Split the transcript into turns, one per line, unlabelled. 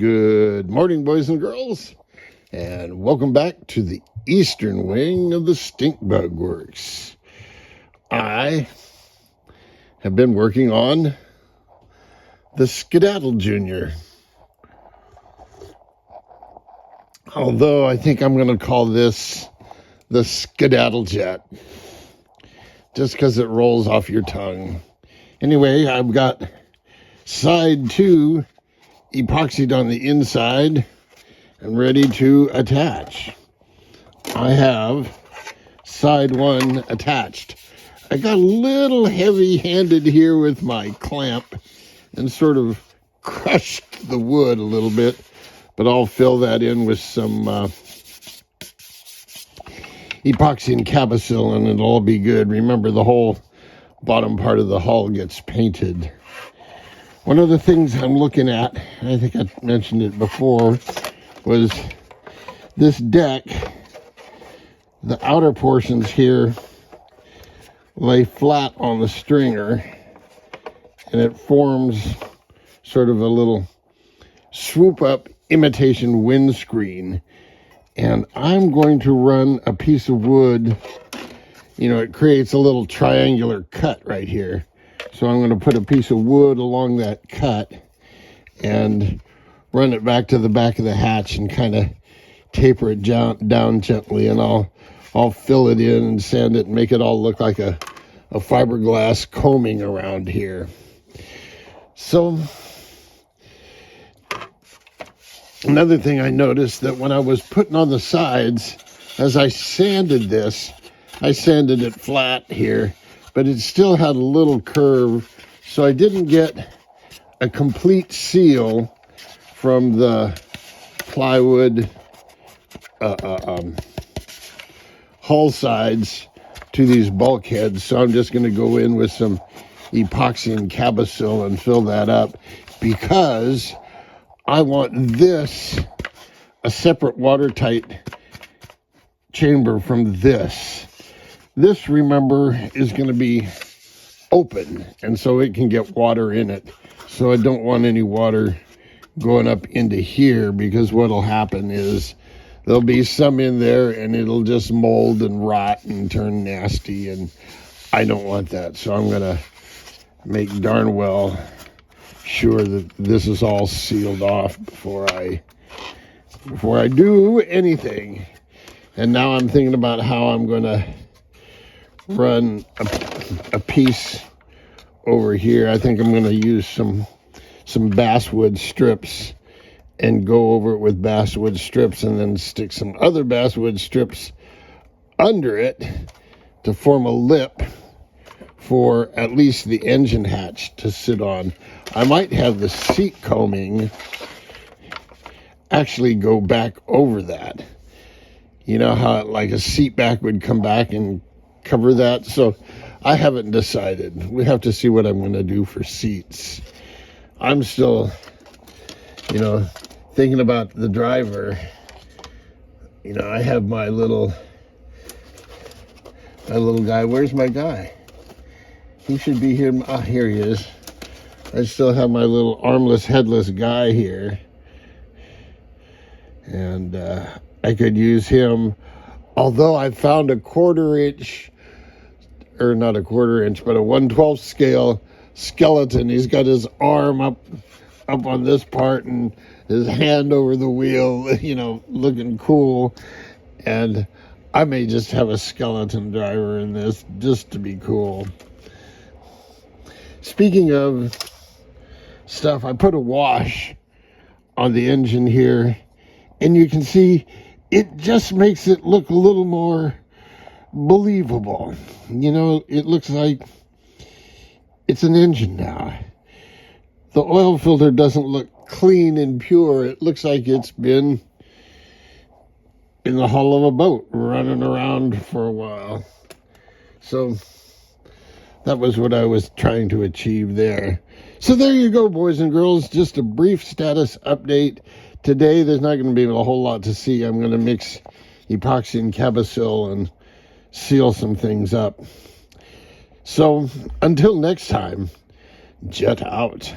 Good morning, boys and girls, and welcome back to the eastern wing of the Stink Bug Works. I have been working on the Skedaddle Junior, although I think I'm going to call this the Skedaddle Jet, just because it rolls off your tongue. Anyway, I've got side 2 epoxied on the inside and ready to attach. I have side 1 attached. I got a little heavy-handed here with my clamp and sort of crushed the wood a little bit, but I'll fill that in with some epoxy and Cabasil and it'll all be good. Remember, the whole bottom part of the hull gets painted. One of the things I'm looking at, and I think I mentioned it before, was this deck. The outer portions here lay flat on the stringer, and it forms sort of a little swoop-up imitation windscreen. And I'm going to run a piece of wood, it creates a little triangular cut right here. So I'm going to put a piece of wood along that cut and run it back to the back of the hatch and kind of taper it down gently, and I'll fill it in and sand it and make it all look like a fiberglass combing around here. So another thing I noticed, that when I was putting on the sides, as I sanded this, I sanded it flat here, but it still had a little curve, so I didn't get a complete seal from the plywood hull sides to these bulkheads. So I'm just going to go in with some epoxy and Cabasil and fill that up, because I want this a separate watertight chamber from this. This, remember, is going to be open, and so it can get water in it. So I don't want any water going up into here, because what'll happen is there'll be some in there and it'll just mold and rot and turn nasty, and I don't want that. So I'm going to make darn well sure that this is all sealed off before I do anything. And now I'm thinking about how I'm going to run a piece over here. I think I'm going to use some basswood strips and go over it with basswood strips, and then stick some other basswood strips under it to form a lip for at least the engine hatch to sit on. I might have the seat combing actually go back over that. You know how like a seat back would come back and cover that? So I haven't decided. We have to see what I'm going to do for seats. I'm still, thinking about the driver. I have my little guy. Where's my guy? He should be here. Ah, here he is. I still have my little armless, headless guy here. And I could use him. Although I found a 1/4 inch, or not a 1/4 inch, but a 1/12 scale skeleton. He's got his arm up on this part and his hand over the wheel, looking cool. And I may just have a skeleton driver in this just to be cool. Speaking of stuff, I put a wash on the engine here, and you can see it just makes it look a little more believable. It looks like it's an engine now. The oil filter doesn't look clean and pure. It looks like it's been in the hull of a boat running around for a while. So that was what I was trying to achieve there. So there you go, boys and girls. Just a brief status update. Today, there's not going to be a whole lot to see. I'm going to mix epoxy and Cabasil and seal some things up. So until next time, jet out.